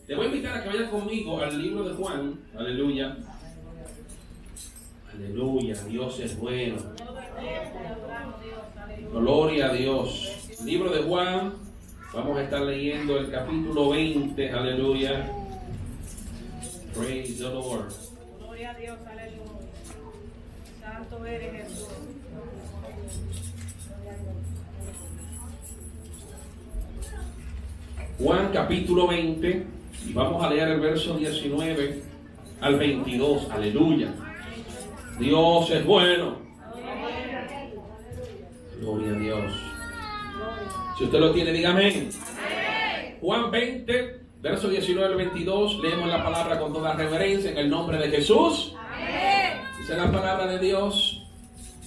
Te voy a invitar a que vayas conmigo al libro de Juan. Aleluya. Aleluya, Dios es bueno. Gloria a Dios. Libro de Juan. Vamos a estar leyendo el capítulo 20. Aleluya. Praise the Lord. Gloria a Dios, aleluya. Santo eres Jesús. Juan capítulo 20. Y vamos a leer el verso 19 al 22. Aleluya. Dios es bueno. Gloria a Dios. Si usted lo tiene, diga amén. Juan 20, verso 19 al 22. Leemos la palabra con toda reverencia en el nombre de Jesús. Dice la palabra de Dios: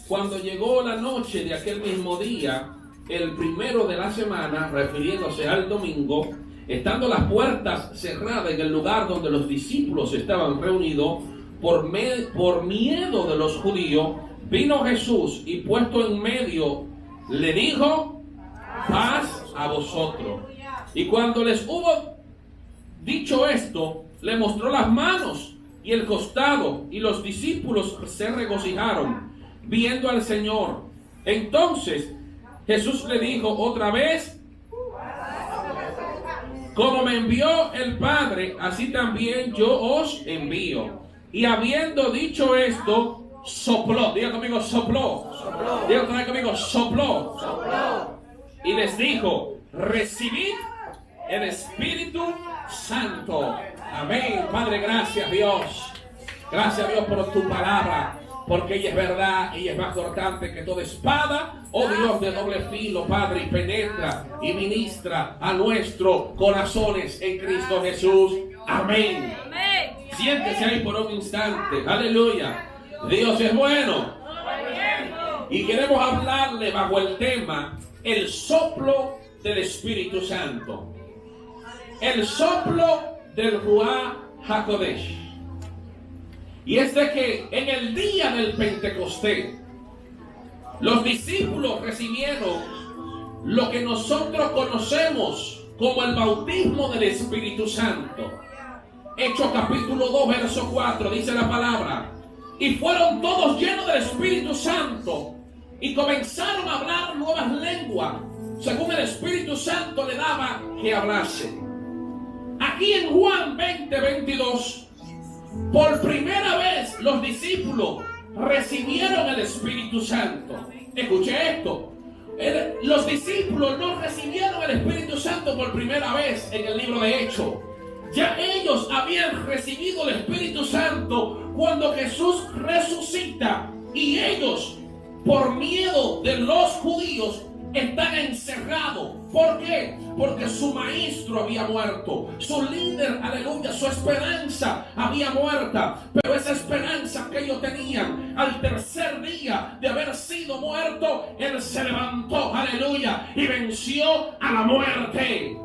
cuando llegó la noche de aquel mismo día, el primero de la semana, refiriéndose al domingo, estando las puertas cerradas en el lugar donde los discípulos estaban reunidos, por miedo de los judíos, vino Jesús y puesto en medio, le dijo: paz a vosotros. Y cuando les hubo dicho esto, le mostró las manos y el costado, y los discípulos se regocijaron viendo al Señor. Entonces Jesús le dijo otra vez: como me envió el Padre, así también yo os envío. Y habiendo dicho esto, sopló. Diga conmigo, sopló. Diga otra vez conmigo, sopló. Y les dijo: recibid el Espíritu Santo. Amén. Padre, gracias Dios. Gracias Dios por tu palabra, porque ella es verdad, ella es más cortante que toda espada, oh Dios, de doble filo, Padre, y penetra y ministra a nuestros corazones en Cristo Jesús. Amén. Siéntese ahí por un instante. Aleluya. Dios es bueno. Y queremos hablarle bajo el tema: el soplo del Espíritu Santo. El soplo del Ruach HaKodesh. Y es de que en el día del Pentecostés, los discípulos recibieron lo que nosotros conocemos como el bautismo del Espíritu Santo. Hechos capítulo 2, verso 4, dice la palabra: y fueron todos llenos del Espíritu Santo, y comenzaron a hablar nuevas lenguas, según el Espíritu Santo le daba que hablase. Aquí en Juan 20, 22, por primera vez los discípulos recibieron el Espíritu Santo. Escuche esto: los discípulos no recibieron el Espíritu Santo por primera vez en el libro de Hechos. Ya ellos habían recibido el Espíritu Santo cuando Jesús resucita, y ellos, por miedo de los judíos, están encerrados. ¿Por qué? Porque su maestro había muerto, su líder, aleluya, su esperanza había muerta. Pero esa esperanza que ellos tenían, al tercer día de haber sido muerto, Él se levantó, aleluya, y venció a la muerte.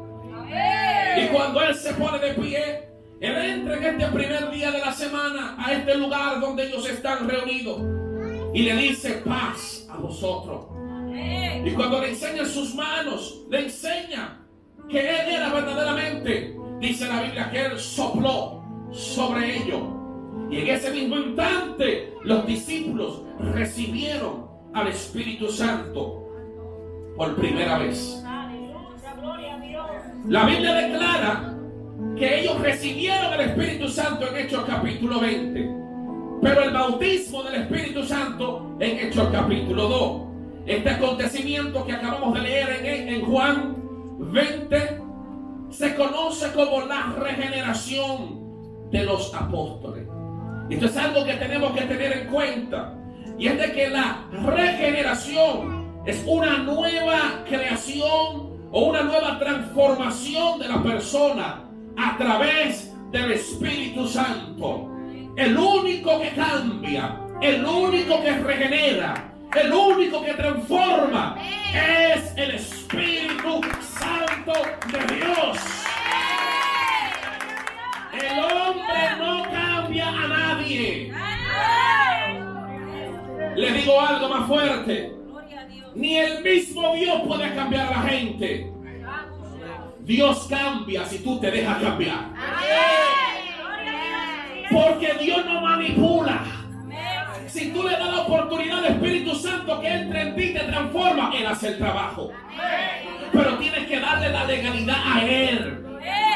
Y cuando Él se pone de pie, Él entra en este primer día de la semana a este lugar donde ellos están reunidos y le dice: paz a vosotros. Y cuando le enseña sus manos, le enseña que Él era verdaderamente, dice la Biblia, que Él sopló sobre ellos. Y en ese mismo instante los discípulos recibieron al Espíritu Santo por primera vez. La Biblia declara que ellos recibieron el Espíritu Santo en Hechos capítulo 20, pero el bautismo del Espíritu Santo en Hechos capítulo 2. Este acontecimiento que acabamos de leer en Juan 20 se conoce como la regeneración de los apóstoles. Esto es algo que tenemos que tener en cuenta, y es de que la regeneración es una nueva creación o una nueva transformación de la persona a través del Espíritu Santo. El único que cambia, el único que regenera, el único que transforma es el Espíritu Santo de Dios. El hombre no cambia a nadie. Le digo algo más fuerte: ni el mismo Dios puede cambiar a la gente. Dios cambia si tú te dejas cambiar. Porque Dios no manipula. Si tú le das la oportunidad al Espíritu Santo que entre en ti y te transforma, Él hace el trabajo. Pero tienes que darle la legalidad a Él.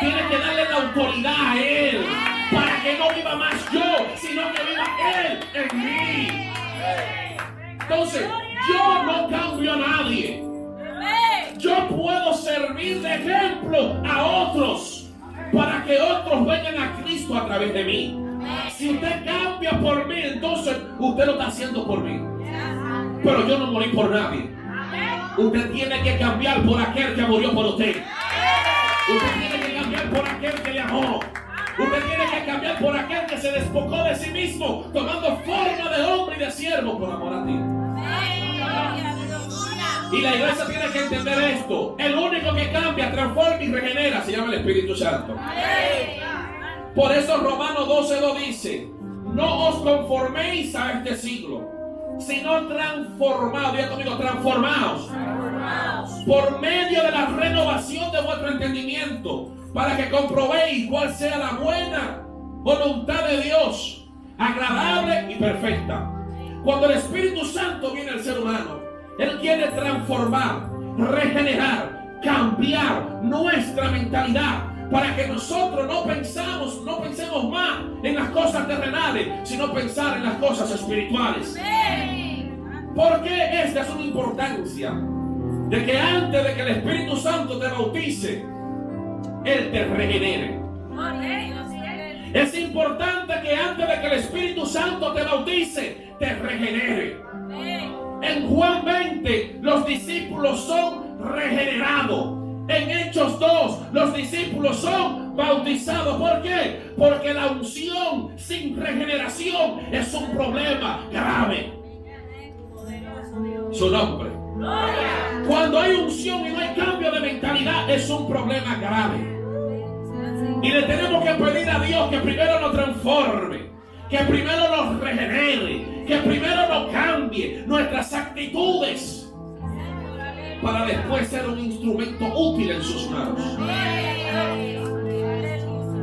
Tienes que darle la autoridad a Él. Para que no viva más yo, sino que viva Él en mí. Entonces, yo no cambio a nadie. Yo puedo servir de ejemplo a otros para que otros vengan a Cristo a través de mí. Si usted cambia por mí, entonces usted lo está haciendo por mí. Pero yo no morí por nadie. Usted tiene que cambiar por aquel que murió por usted. Usted tiene que cambiar por aquel que le amó. Usted tiene que cambiar por aquel que se despojó de sí mismo, tomando forma de hombre y de siervo por amor a ti. Y la iglesia tiene que entender esto. El único que cambia, transforma y regenera se llama el Espíritu Santo. Por eso Romanos 12:2 dice: no os conforméis a este siglo, sino transformados. Diga conmigo, transformaos. Por medio de la renovación de vuestro entendimiento, para que comprobéis cuál sea la buena voluntad de Dios, agradable y perfecta. Cuando el Espíritu Santo viene al ser humano, Él quiere transformar, regenerar, cambiar nuestra mentalidad, para que nosotros no pensemos más en las cosas terrenales, sino pensar en las cosas espirituales. ¿Por qué esta es una importancia? De que antes de que el Espíritu Santo te bautice, Él te regenere. Es importante que antes de que el Espíritu Santo te bautice, te regenere. En Juan 20, los discípulos son regenerados. En Hechos 2, los discípulos son bautizados. ¿Por qué? Porque la unción sin regeneración es un problema grave. Su nombre. Cuando hay unción y no hay cambio de mentalidad, es un problema grave. Y le tenemos que pedir a Dios que primero nos transforme, que primero nos regenere, que primero nos cambie nuestras actitudes, para después ser un instrumento útil en sus manos.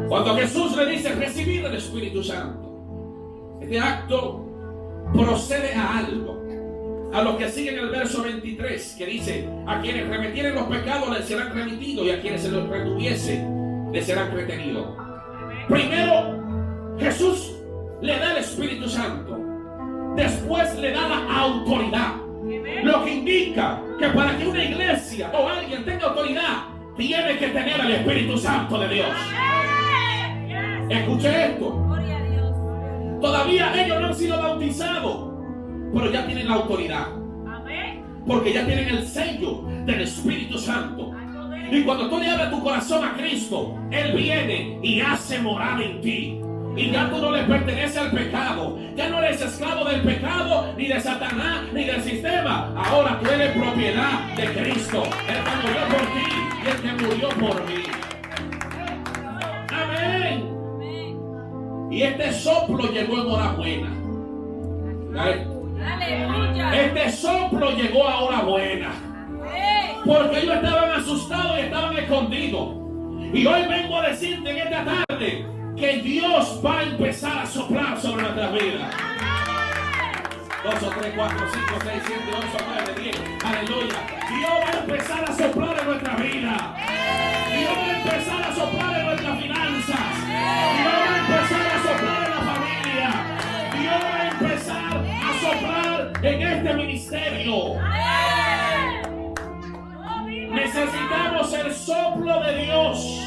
Cuando Jesús le dice recibir el Espíritu Santo, este acto procede a algo, a lo que sigue en el verso 23, que dice: a quienes remitieren los pecados les serán remitidos, y a quienes se los retuviese les serán retenidos. Primero Jesús le da el Espíritu Santo, después le da la autoridad. Lo que indica que para que una iglesia o alguien tenga autoridad, tiene que tener el Espíritu Santo de Dios. Escuche esto. Todavía ellos no han sido bautizados, pero ya tienen la autoridad. Porque ya tienen el sello del Espíritu Santo. Y cuando tú le abres tu corazón a Cristo, Él viene y hace morada en ti. Y ya tú no le perteneces al pecado. Ya no eres esclavo del pecado, ni de Satanás, ni del sistema. Ahora tú eres propiedad de Cristo, el que murió por ti y el que murió por mí. Amén. Y este soplo llegó en hora buena. Este soplo llegó a hora buena. Porque ellos estaban asustados y estaban escondidos. Y hoy vengo a decirte en esta tarde que Dios va a empezar a soplar sobre nuestras vidas. 2 o 3, 4, 5, 6, 7, 8, 9, 10. Aleluya. Dios va a empezar a soplar en nuestra vida. Dios va a empezar a soplar en nuestras finanzas. Dios va a empezar a soplar en la familia. Dios va a empezar a soplar en este ministerio. Necesitamos el soplo de Dios.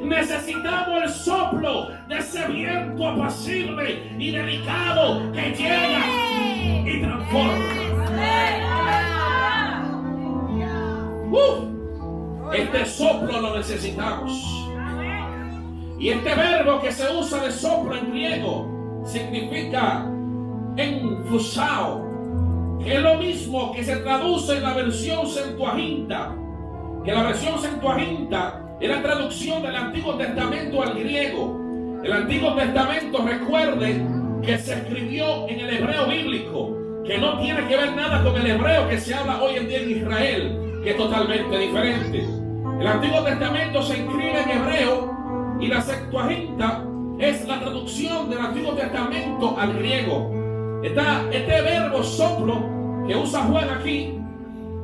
Necesitamos el soplo de ese viento apacible y delicado que llega y transforma. Este soplo lo necesitamos. Y este verbo que se usa de soplo en griego significa enfusao, que es lo mismo que se traduce en la versión Septuaginta. Que la versión Septuaginta es la traducción del Antiguo Testamento al griego. El Antiguo Testamento, recuerden que se escribió en el hebreo bíblico, que no tiene que ver nada con el hebreo que se habla hoy en día en Israel, que es totalmente diferente. El Antiguo Testamento se escribe en hebreo y la Septuaginta es la traducción del Antiguo Testamento al griego. Este verbo soplo que usa Juan aquí,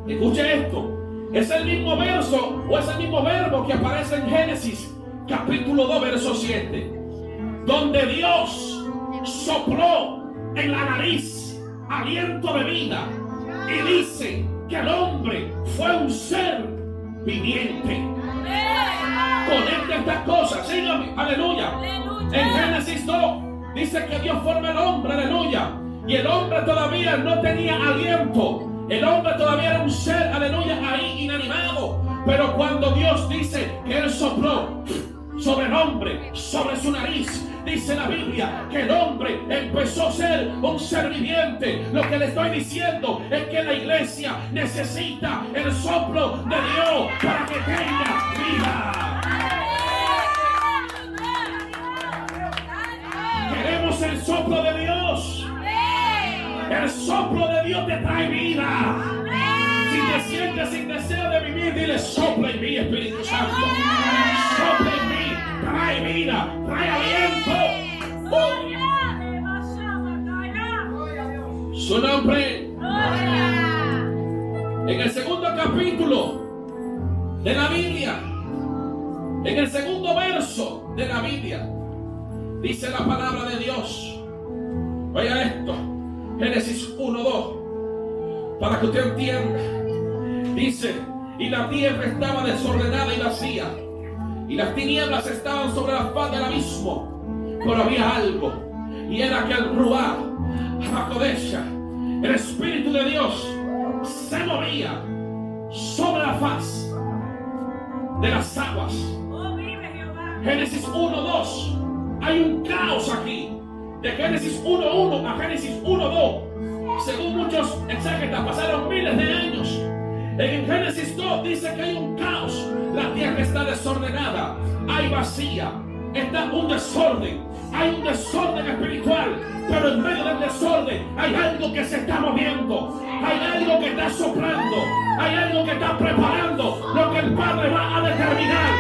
escuche esto, es el mismo verso o es el mismo verbo que aparece en Génesis capítulo 2 verso 7, donde Dios sopló en la nariz aliento de vida y dice que el hombre fue un ser viviente. Conecta estas cosas, sígame, aleluya. En Génesis 2 dice que Dios forma el hombre, aleluya, y el hombre todavía no tenía aliento. El hombre todavía era un ser, aleluya, ahí inanimado. Pero cuando Dios dice que Él sopló sobre el hombre, sobre su nariz, dice la Biblia que el hombre empezó a ser un ser viviente. Lo que le estoy diciendo es que la iglesia necesita el soplo de Dios para que tenga vida. Queremos el soplo de Dios. El soplo de Dios te trae vida. Si te sientes sin deseo de vivir, dile: sopla en mí, Espíritu Santo. Sopla en mí, trae vida, trae aliento. Su nombre. En el segundo capítulo de la Biblia, en el segundo verso de la Biblia, dice la palabra de Dios. Oiga esto. Génesis 1:2, para que usted entienda. Dice: y la tierra estaba desordenada y vacía, y las tinieblas estaban sobre la faz del abismo, pero había algo, y era que el Ruach HaKodesh, el Espíritu de Dios, se movía sobre la faz de las aguas. Génesis 1:2, hay un caos aquí. De Génesis 1:1 a Génesis 1:2, según muchos exégetas, pasaron miles de años. En Génesis 2 dice que hay un caos. La tierra está desordenada, hay vacía, está un desorden, hay un desorden espiritual. Pero en medio del desorden hay algo que se está moviendo, hay algo que está soplando, hay algo que está preparando lo que el Padre va a determinar.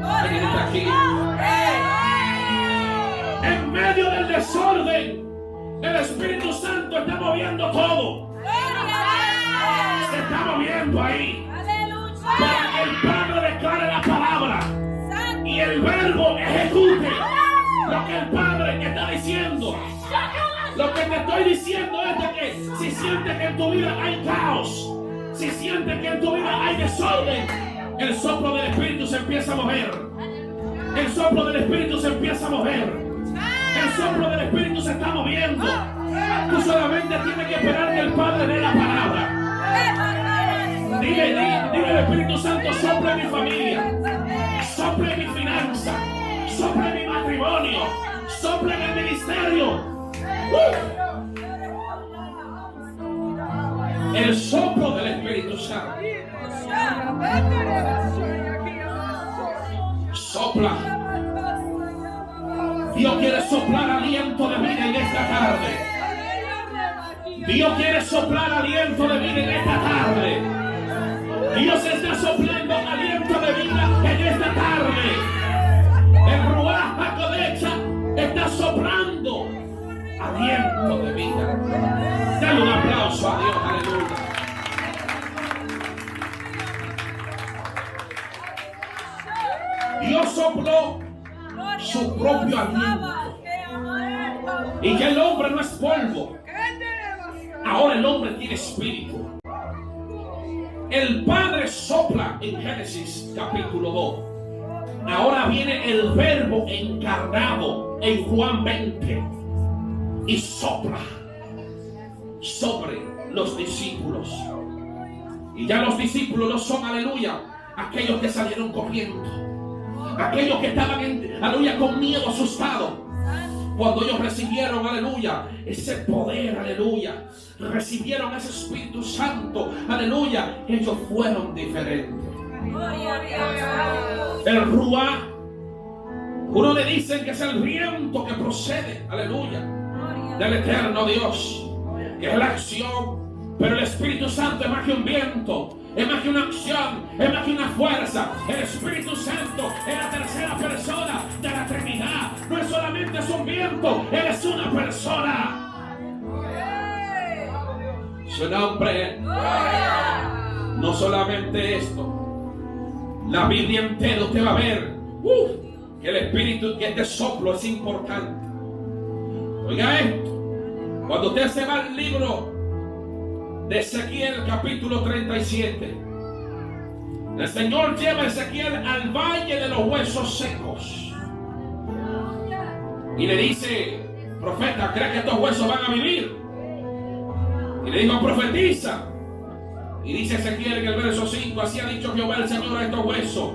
¿Alguien está aquí? En medio del desorden, el Espíritu Santo está moviendo todo. Se está moviendo ahí para que el Padre declare la palabra y el verbo ejecute lo que el Padre está diciendo. Lo que te estoy diciendo es de que si sientes que en tu vida hay caos, si sientes que en tu vida hay desorden, el soplo del Espíritu se empieza a mover. El soplo del Espíritu se empieza a mover. El soplo del Espíritu se está moviendo. Tú solamente tienes que esperar que el Padre dé la palabra. Dile al Espíritu Santo: sopla en mi familia, sopla en mi finanza, sopla en mi matrimonio, sopla en el ministerio. El soplo del Espíritu Santo. Sopla. Dios quiere soplar aliento de vida en esta tarde. Dios quiere soplar aliento de vida en esta tarde. Dios está soplando aliento de vida en esta tarde. El Ruach HaKodesh está soplando aliento de vida. Dale un aplauso a Dios, aleluya. Dios sopló su propio aliento. Y ya el hombre no es polvo. Ahora el hombre tiene espíritu. El Padre sopla en Génesis capítulo 2. Ahora viene el verbo encarnado en Juan 20 y sopla sobre los discípulos. Y ya los discípulos no son, aleluya, aquellos que salieron corriendo, aquellos que estaban, aleluya, con miedo, asustados. Cuando ellos recibieron, aleluya, ese poder, aleluya, recibieron ese Espíritu Santo, aleluya, ellos fueron diferentes. El Ruach, uno le dicen que es el viento que procede, aleluya, del eterno Dios, que es la acción Pero el Espíritu Santo es más que un viento, es más que una acción, es más que una fuerza. El Espíritu Santo es la tercera persona de la Trinidad. No es solamente un viento, Él es una persona. Su nombre. No solamente esto, la Biblia entera usted va a ver que el Espíritu, que este soplo es importante. Oiga esto, cuando usted se va al libro de Ezequiel capítulo 37, el Señor lleva a Ezequiel al valle de los huesos secos y le dice: profeta, ¿cree que estos huesos van a vivir? Y le dijo: profetiza. Y dice Ezequiel en el verso 5: así ha dicho Jehová el Señor a estos huesos: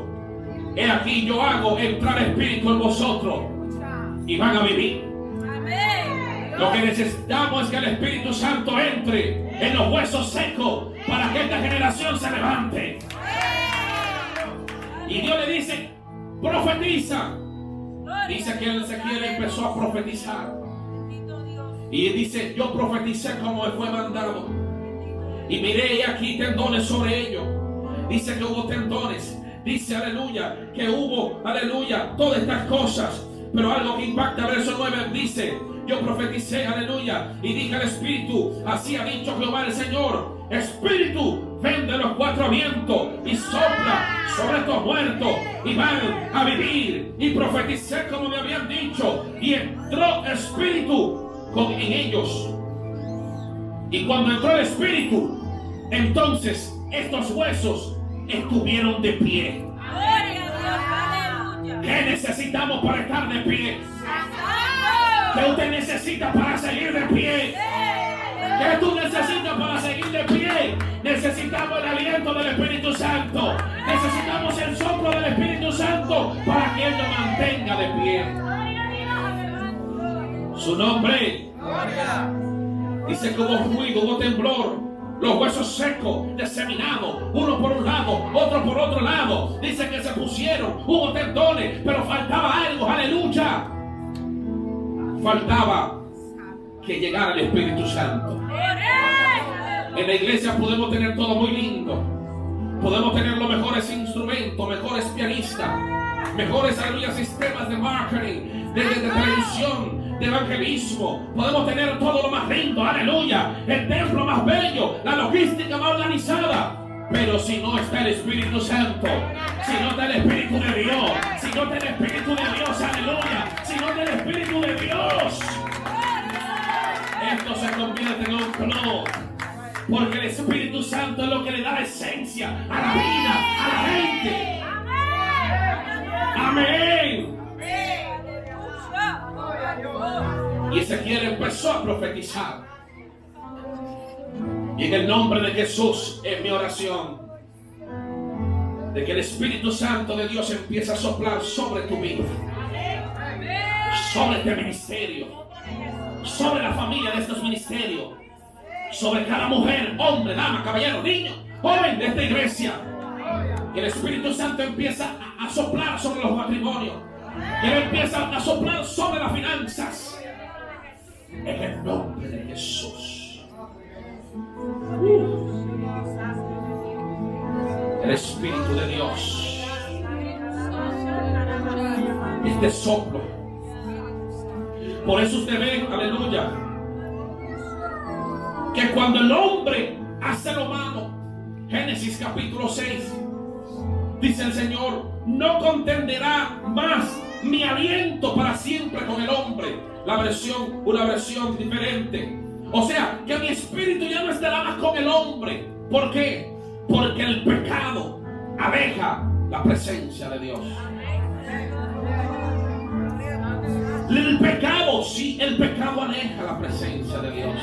he aquí yo hago entrar espíritu en vosotros y van a vivir. Lo que necesitamos es que el Espíritu Santo entre en los huesos secos para que esta generación se levante. Y Dios le dice: profetiza. Dice que Ezequiel empezó a profetizar. Y dice: yo profeticé como me fue mandado. Y miré aquí tendones sobre ellos. Dice que hubo tendones. Dice, aleluya, que hubo, aleluya, todas estas cosas. Pero algo que impacta, verso 9, dice: yo profeticé, aleluya, y dije al Espíritu: así ha dicho Jehová el Señor: Espíritu, ven de los cuatro vientos y sopla sobre estos muertos y van a vivir. Y profeticé como me habían dicho, y entró Espíritu en ellos. Y cuando entró el Espíritu, entonces estos huesos estuvieron de pie. ¿Qué necesitamos para estar de pie? ¿Qué usted necesita para seguir de pie? ¿Qué tú necesitas para seguir de pie? Necesitamos el aliento del Espíritu Santo. Necesitamos el soplo del Espíritu Santo para que Él nos mantenga de pie. Su nombre. Dice que hubo ruido, hubo temblor, los huesos secos, diseminados, uno por un lado, otro por otro lado. Dice que se pusieron, hubo tendones, pero faltaba algo, aleluya. Faltaba que llegara el Espíritu Santo. En la iglesia podemos tener todo muy lindo. Podemos tener los mejores instrumentos, mejores pianistas, mejores, aleluya, sistemas de marketing, de televisión, de evangelismo. Podemos tener todo lo más lindo, aleluya, el templo más bello, la logística más organizada. Pero si no está el Espíritu Santo, si no está el Espíritu de Dios, si no está el Espíritu de Dios, aleluya, si no está el Espíritu de Dios, esto se convierte en un clon. Porque el Espíritu Santo es lo que le da la esencia a la vida, a la gente. Amén. Y Ezequiel empezó a profetizar. Y en el nombre de Jesús es mi oración, de que el Espíritu Santo de Dios empiece a soplar sobre tu vida, sobre este ministerio, sobre la familia de estos ministerios, sobre cada mujer, hombre, dama, caballero, niño, joven de esta iglesia. Que el Espíritu Santo empieza a soplar sobre los matrimonios, que Él empieza a soplar sobre las finanzas, en el nombre de Jesús. El Espíritu de Dios, este soplo. Por eso usted ve, aleluya, que cuando el hombre hace lo malo, Génesis capítulo 6, dice el Señor: no contenderá más mi aliento para siempre con el hombre. Una versión diferente. O sea, que mi espíritu ya no estará más con el hombre. ¿Por qué? Porque el pecado aleja la presencia de Dios. El pecado, sí, el pecado aleja la presencia de Dios.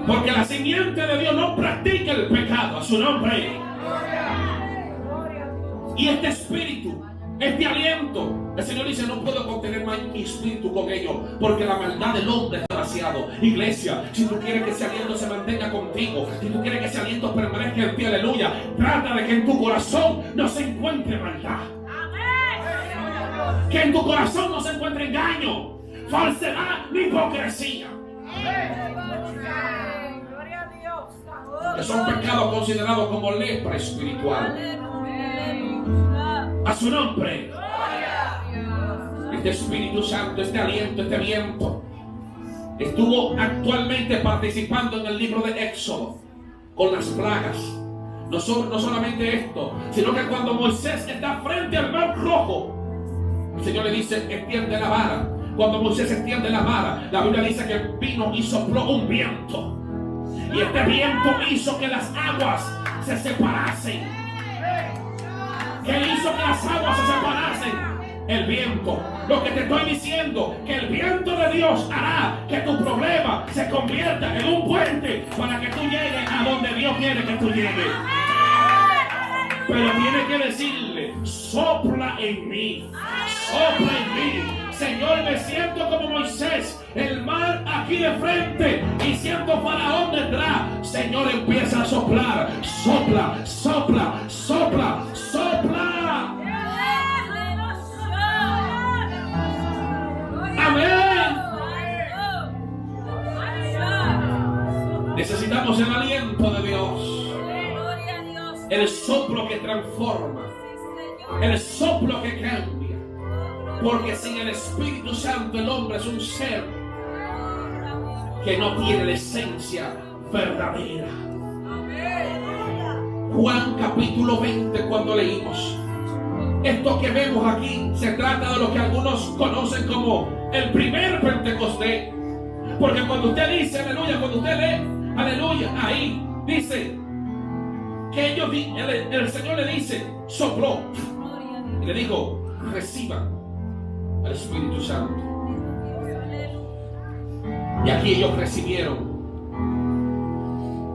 Porque la simiente de Dios no practica el pecado, a su nombre. Y este espíritu, este aliento, el Señor dice: no puedo contener más mi espíritu con ellos, porque la maldad del hombre es demasiado. Iglesia, si tú quieres que ese aliento se mantenga contigo, si tú quieres que ese aliento permanezca en ti, aleluya, trata de que en tu corazón no se encuentre maldad. Que en tu corazón no se encuentre engaño, falsedad ni hipocresía. que son pecados considerados como lepra espiritual. A su nombre. Este Espíritu Santo, este aliento, este viento, estuvo actualmente participando en el libro de Éxodo con las plagas. No solamente esto, sino que cuando Moisés está frente al mar rojo, el Señor le dice: extiende la vara. Cuando Moisés extiende la vara, la Biblia dice que vino y sopló un viento. Y este viento hizo que las aguas se separasen. ¿Qué hizo que las aguas se separasen? El viento. Lo que te estoy diciendo, que el viento de Dios hará que tu problema se convierta en un puente para que tú llegues a donde Dios quiere que tú llegues. Pero tienes que decirle: sopla en mí, sopla en mí. Señor, me siento como Moisés, el mar aquí de frente, y siento Faraón detrás. Señor, empieza a soplar. Sopla, sopla, sopla, sopla. Amén. Necesitamos el aliento de Dios, el soplo que transforma, el soplo que cambia. Porque sin el Espíritu Santo el hombre es un ser que no tiene la esencia verdadera. Juan capítulo 20, cuando leímos esto que vemos aquí, se trata de lo que algunos conocen como el primer Pentecostés. Porque cuando usted dice aleluya, cuando usted lee aleluya, ahí dice que el Señor le dice, sopló y le dijo: reciban al Espíritu Santo. Y aquí ellos recibieron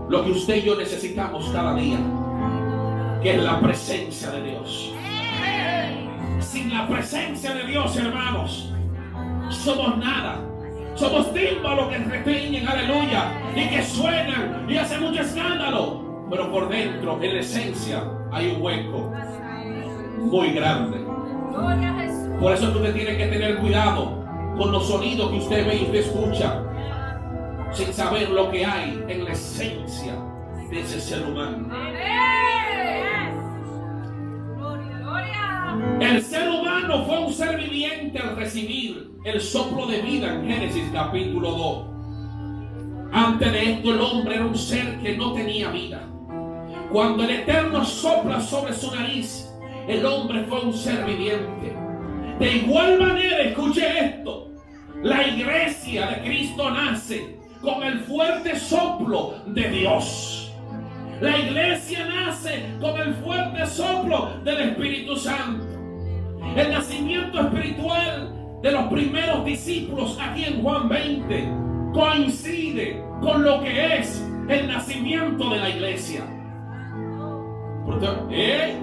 lo que usted y yo necesitamos cada día, que es la presencia de Dios. Sin la presencia de Dios, hermanos, somos nada. Somos tímpanos que retiñen, aleluya, y que suenan y hacen mucho escándalo, pero por dentro, en la esencia, hay un hueco muy grande. Por eso usted tiene que tener cuidado con los sonidos que usted ve y usted escucha, sin saber lo que hay en la esencia de ese ser humano. El ser humano fue un ser viviente al recibir el soplo de vida en Génesis capítulo 2. Antes de esto, el hombre era un ser que no tenía vida. Cuando el Eterno sopla sobre su nariz, el hombre fue un ser viviente. De igual manera, escuche esto: la iglesia de Cristo nace con el fuerte soplo de Dios. La iglesia nace con el fuerte soplo del Espíritu Santo. El nacimiento espiritual de los primeros discípulos aquí en Juan 20 coincide con lo que es el nacimiento de la iglesia.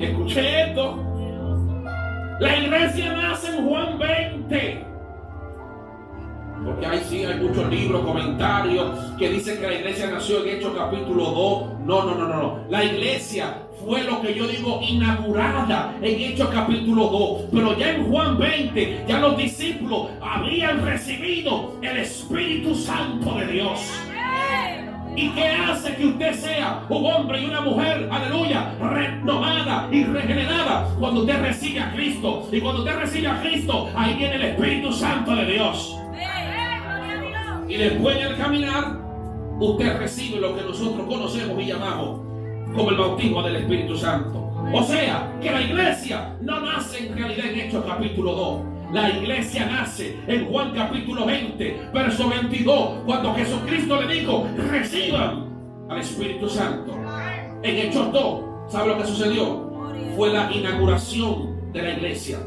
Escuche esto. La iglesia nace en Juan 20. Porque ahí sí hay muchos libros, comentarios que dicen que la iglesia nació en Hechos capítulo 2. No. La iglesia fue lo que yo digo inaugurada en Hechos capítulo 2. Pero ya en Juan 20, ya los discípulos habían recibido el Espíritu Santo de Dios. ¿Y qué hace que usted sea un hombre y una mujer, aleluya, renovada y regenerada? Cuando usted recibe a Cristo. Y cuando usted recibe a Cristo, ahí viene el Espíritu Santo de Dios. Y después del caminar, usted recibe lo que nosotros conocemos y llamamos como el bautismo del Espíritu Santo. O sea, que la iglesia no nace en realidad en Hechos capítulo 2. La iglesia nace en Juan capítulo 20, verso 22, cuando Jesucristo le dijo: reciban al Espíritu Santo. En Hechos 2, ¿sabe lo que sucedió? Fue la inauguración de la iglesia,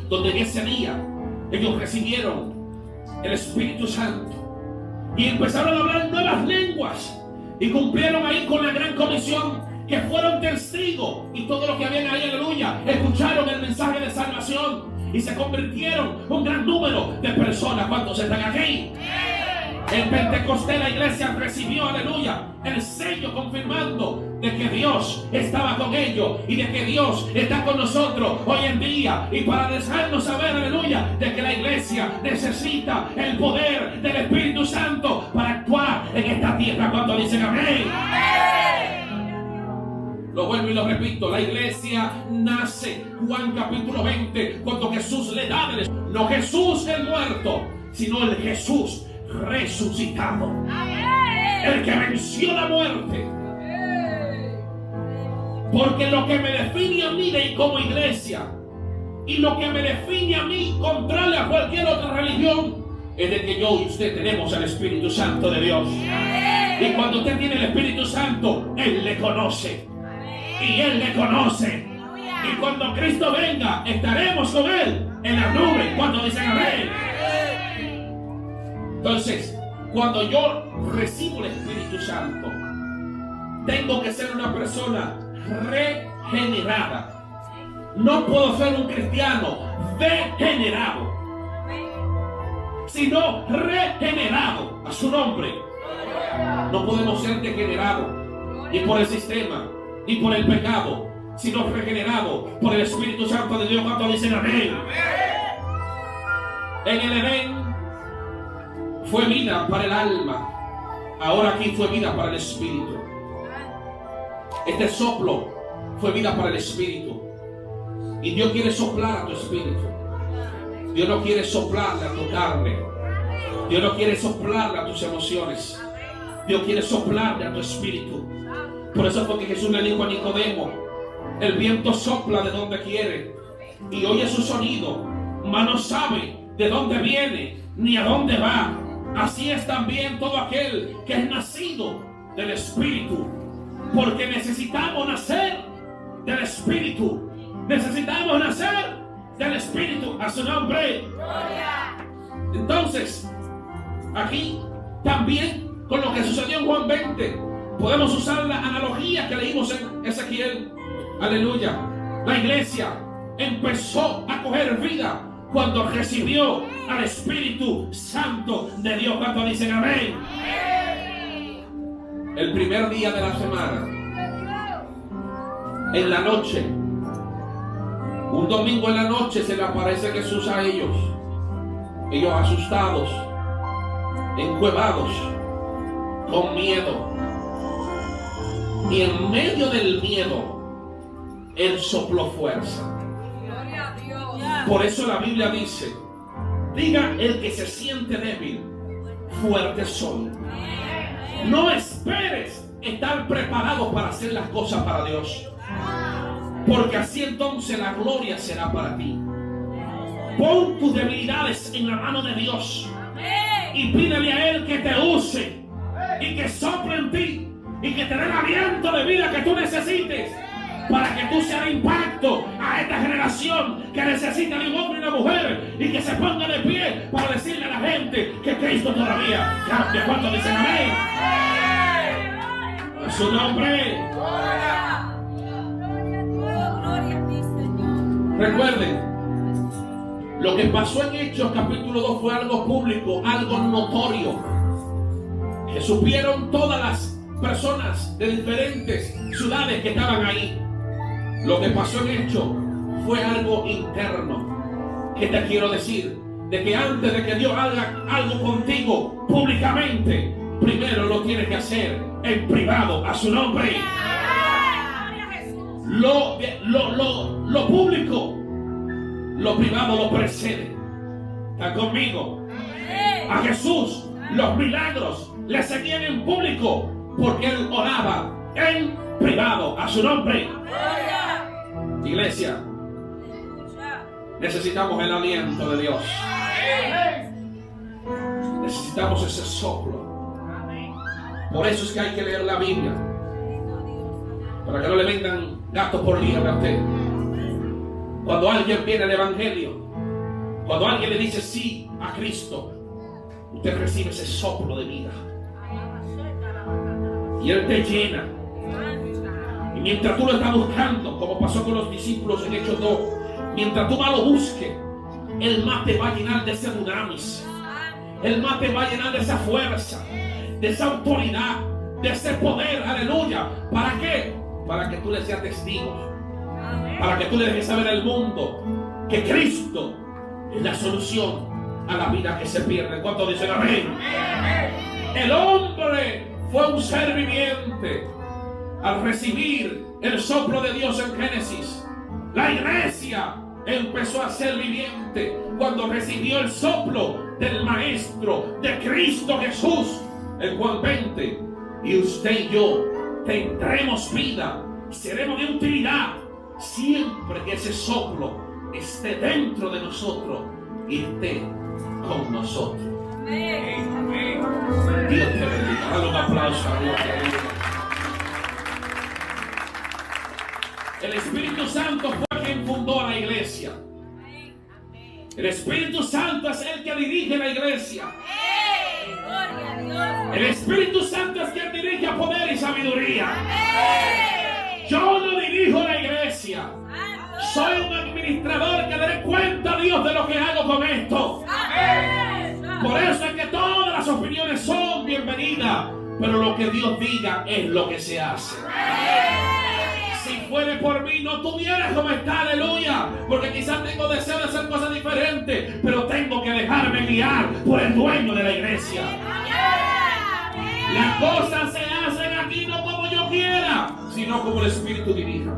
donde en ese día ellos recibieron el Espíritu Santo y empezaron a hablar nuevas lenguas y cumplieron ahí con la gran comisión, que fueron testigos, y todos los que habían ahí, aleluya, escucharon el mensaje de salvación y se convirtieron un gran número de personas. ¿Cuántos están aquí? En Pentecostés la iglesia recibió, aleluya, el sello confirmando de que Dios estaba con ellos y de que Dios está con nosotros hoy en día. Y para dejarnos saber, aleluya, de que la iglesia necesita el poder del Espíritu Santo para actuar en esta tierra. ¿Cuántos dicen amén? Lo vuelvo y lo repito, la iglesia nace, Juan capítulo 20, cuando Jesús le da no Jesús el muerto, sino el Jesús resucitado. El que venció la muerte. Porque lo que me define a mí como iglesia y lo que me define a mí contrario a cualquier otra religión es de que yo y usted tenemos el Espíritu Santo de Dios. Y cuando usted tiene el Espíritu Santo, Él le conoce. Y Él le conoce. Y cuando Cristo venga, estaremos con Él en la nube. Cuando dicen amén. Entonces, cuando yo recibo el Espíritu Santo, tengo que ser una persona regenerada. No puedo ser un cristiano degenerado, sino regenerado a su nombre. No podemos ser degenerados ni por el sistema, ni por el pecado, sino regenerado por el Espíritu Santo de Dios. Cuando dicen amén. En el Edén fue vida para el alma, ahora aquí fue vida para el espíritu. Este soplo fue vida para el espíritu. Y Dios quiere soplar a tu espíritu. Dios no quiere soplarle a tu carne. Dios no quiere soplarle a tus emociones. Dios quiere soplarle a tu espíritu. Por eso fue que Jesús le dijo a Nicodemo: el viento sopla de donde quiere y oye su sonido, mas no sabe de dónde viene ni a dónde va. Así es también todo aquel que es nacido del Espíritu. Porque necesitamos nacer del Espíritu. Necesitamos nacer del Espíritu. A su nombre. Entonces, aquí también con lo que sucedió en Juan 20, podemos usar la analogía que leímos en Ezequiel. Aleluya. La iglesia empezó a coger vida cuando recibió al Espíritu Santo de Dios. Cuando dicen amén. El primer día de la semana, en la noche, un domingo en la noche, se le aparece Jesús a ellos. Ellos asustados, encuevados, con miedo. Y en medio del miedo, Él sopló fuerza. Por eso la Biblia dice: diga el que se siente débil, fuerte soy. No esperes estar preparado para hacer las cosas para Dios, porque así entonces la gloria será para ti. Pon tus debilidades en la mano de Dios y pídele a Él que te use y que sople en ti y que te dé el aliento de vida que tú necesites, para que tú seas de impacto a esta generación que necesita de un hombre y una mujer, y que se ponga de pie para decirle a la gente que Cristo todavía cambia. ¿Cuántos dicen amén? A su nombre. Recuerden, lo que pasó en Hechos capítulo 2 fue algo público, algo notorio, que supieron todas las personas de diferentes ciudades que estaban ahí. Lo que pasó en Hechos fue algo interno. ¿Qué te quiero decir? De que antes de que Dios haga algo contigo públicamente, primero lo tienes que hacer en privado. A su nombre. Lo público, lo privado lo precede. ¿Están conmigo? A Jesús los milagros le seguían en público, porque Él oraba en privado. A su nombre. Iglesia, necesitamos el aliento de Dios. Necesitamos ese soplo. Por eso es que hay que leer la Biblia, para que no le vendan gatos por liebre a usted. Cuando alguien viene al Evangelio, cuando alguien le dice sí a Cristo, usted recibe ese soplo de vida y Él te llena. Y mientras tú lo estás buscando, como pasó con los discípulos en Hechos 2, mientras tú más lo busques, Él más te va a llenar de ese dunamis. Él más te va a llenar de esa fuerza, de esa autoridad, de ese poder. Aleluya. ¿Para qué? Para que tú le seas testigo. Para que tú le dejes saber al mundo que Cristo es la solución a la vida que se pierde. ¿Cuántos dicen amén? El hombre fue un ser viviente al recibir el soplo de Dios en Génesis. La iglesia empezó a ser viviente cuando recibió el soplo del Maestro, de Cristo Jesús, en Juan 20. Y usted y yo tendremos vida, seremos de utilidad siempre que ese soplo esté dentro de nosotros y esté con nosotros. Dios te bendiga. Dale un aplauso a Dios. El Espíritu Santo fue quien fundó la iglesia. El Espíritu Santo es el que dirige la iglesia. El Espíritu Santo es quien dirige a poder y sabiduría. Yo no dirijo la iglesia. Soy un administrador que daré cuenta a Dios de lo que hago con esto. Por eso es que todas las opiniones son bienvenidas, pero lo que Dios diga es lo que se hace. Si fuere por mí, no tuvieras como está, aleluya, porque quizás tengo deseo de hacer cosas diferentes, pero tengo que dejarme guiar por el dueño de la iglesia. Las cosas se hacen aquí no como yo quiera, sino como el Espíritu dirija.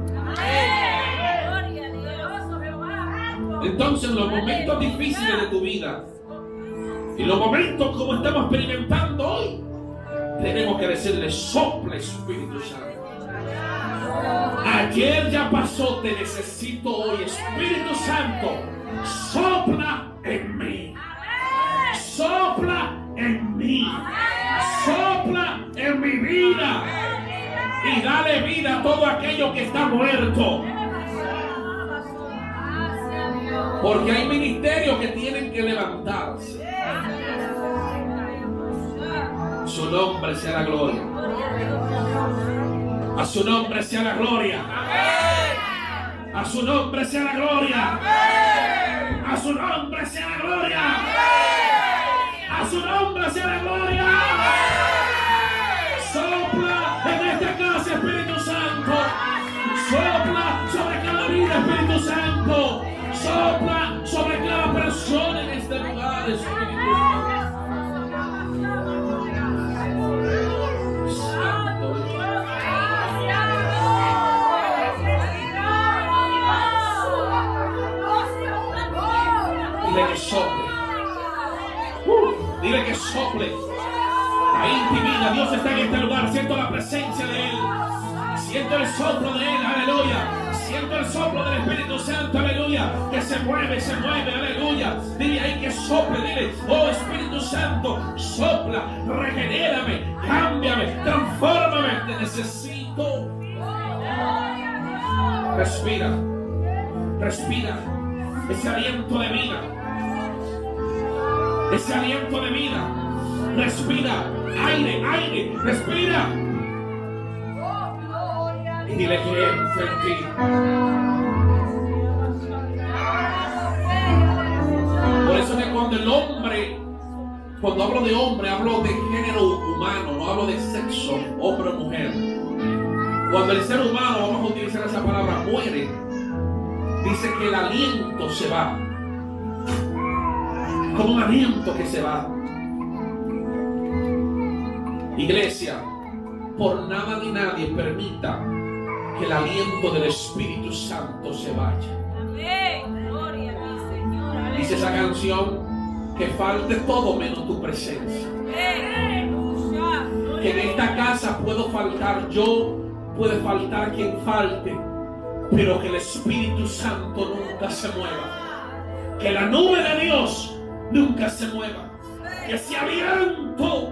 Entonces, en los momentos difíciles de tu vida y los momentos como estamos experimentando hoy, tenemos que decirle: sopla, Espíritu Santo. Ayer ya pasó, te necesito hoy, Espíritu Santo. Sopla en mí. Sopla en mí. Sopla en mi vida. Y dale vida a todo aquello que está muerto. Porque hay ministerios que tienen que levantarse. Su nombre sea la gloria. A su nombre sea la gloria. A su nombre sea la gloria. A su nombre sea la gloria. A su nombre sea la gloria. Sopla en esta casa, Espíritu Santo. Sopla sobre cada vida, Espíritu Santo. Sopla sobre cada persona en este lugar, Espíritu Santo. Dile que sople. Dile que sople. La intimida. Dios está en este lugar. Siento la presencia de Él. Siento el soplo de Él. Aleluya. Siento el soplo del Espíritu Santo. Aleluya. Que se mueve. Aleluya. Dile ahí que sople. Dile: oh Espíritu Santo, sopla. Regenérame. Cámbiame. Transfórmame. Te necesito. Respira. Respira. Ese aliento de vida. Ese aliento de vida. Respira. Aire. Respira. Y dile que entre en ti. Por eso que cuando hablo de hombre, hablo de género humano, no hablo de sexo, hombre o mujer. Cuando el ser humano, vamos a utilizar esa palabra, muere, dice que el aliento se va. Como un aliento que se va. Iglesia, por nada ni nadie permita que el aliento del Espíritu Santo se vaya. Dice esa canción: que falte todo menos tu presencia. Que en esta casa puedo faltar yo, puede faltar quien falte, pero que el Espíritu Santo nunca se mueva. Que la nube de Dios nunca se mueva. Que ese aliento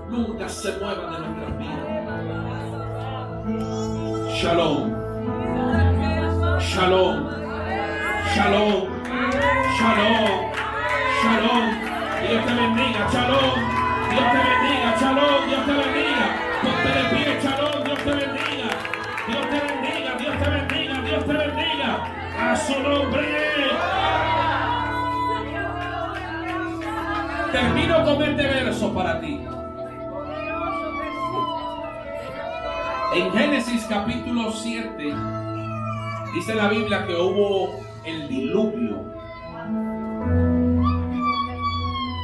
nunca se mueva de nuestras vidas. Shalom. Shalom. Shalom. Shalom. Shalom. Dios te bendiga. Shalom. Dios te bendiga. Shalom. Dios te bendiga. Ponte de pie. Shalom. Dios te bendiga. Dios te bendiga. Dios te bendiga. Dios te bendiga. A su nombre. Termino con este verso para ti. En Génesis capítulo 7 dice la Biblia que hubo el diluvio.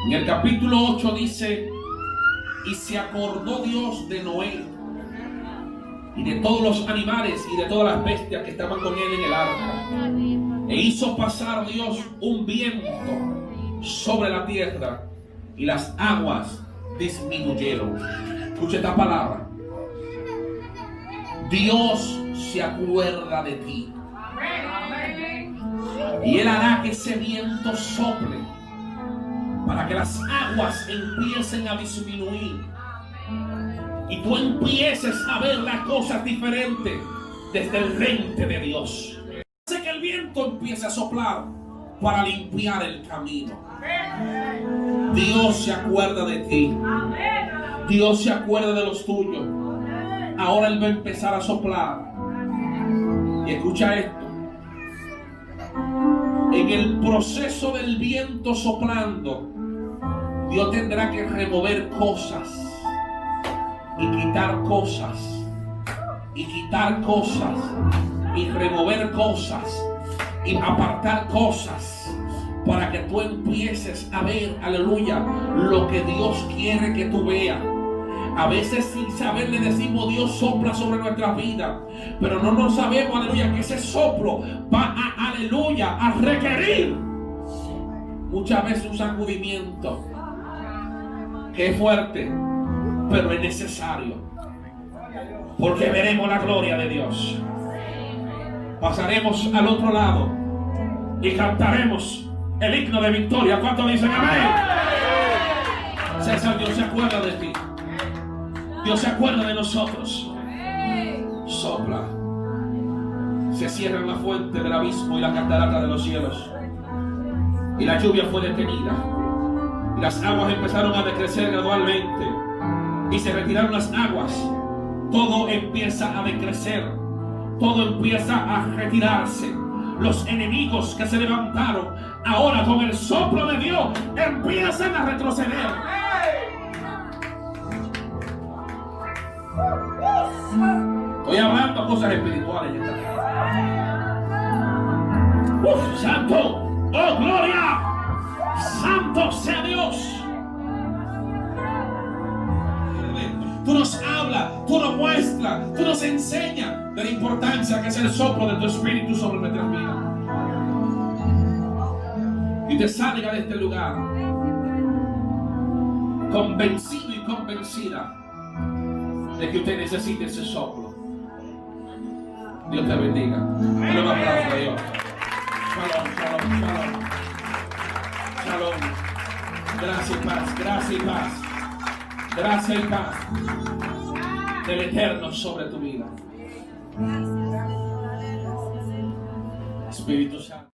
En el capítulo 8 dice: y se acordó Dios de Noé y de todos los animales y de todas las bestias que estaban con él en el arca. E hizo pasar Dios un viento sobre la tierra y las aguas disminuyeron. Escucha esta palabra. Dios se acuerda de ti. Y Él hará que ese viento sople para que las aguas empiecen a disminuir. Y tú empieces a ver las cosas diferentes desde el frente de Dios. Hace que el viento empiece a soplar para limpiar el camino. Dios se acuerda de ti. Dios se acuerda de los tuyos. Ahora Él va a empezar a soplar. Y escucha esto. En el proceso del viento soplando, Dios tendrá que remover cosas y quitar cosas y quitar cosas y remover cosas y apartar cosas para que tú empieces a ver, aleluya, lo que Dios quiere que tú veas. A veces sin saber le decimos Dios sopla sobre nuestra vida, pero no nos sabemos, aleluya, que ese soplo va a, aleluya, a requerir muchas veces un sacudimiento que es fuerte, pero es necesario, porque veremos la gloria de Dios. Pasaremos al otro lado y cantaremos el himno de victoria. ¿Cuántos dicen amén? César, Dios se acuerda de ti. Dios se acuerda de nosotros. Sopla. Se cierra la fuente del abismo y la catarata de los cielos. Y la lluvia fue detenida. Y las aguas empezaron a decrecer gradualmente. Y se retiraron las aguas. Todo empieza a decrecer. Todo empieza a retirarse. Los enemigos que se levantaron, ahora con el soplo de Dios, empiezan a retroceder. Estoy hablando cosas espirituales. ¡Santo! ¡Oh, gloria! ¡Santo sea Dios! Tú nos hablas, tú nos muestras, tú nos enseñas de la importancia que es el soplo de tu espíritu sobre nuestras vidas. Y te salga de este lugar convencido y convencida de que usted necesita ese soplo. Dios te bendiga. Dale un aplauso a Dios. Shalom, shalom, shalom. Shalom. Gracias y paz, gracias y paz. Gracia y paz del Eterno sobre tu vida. Espíritu Santo.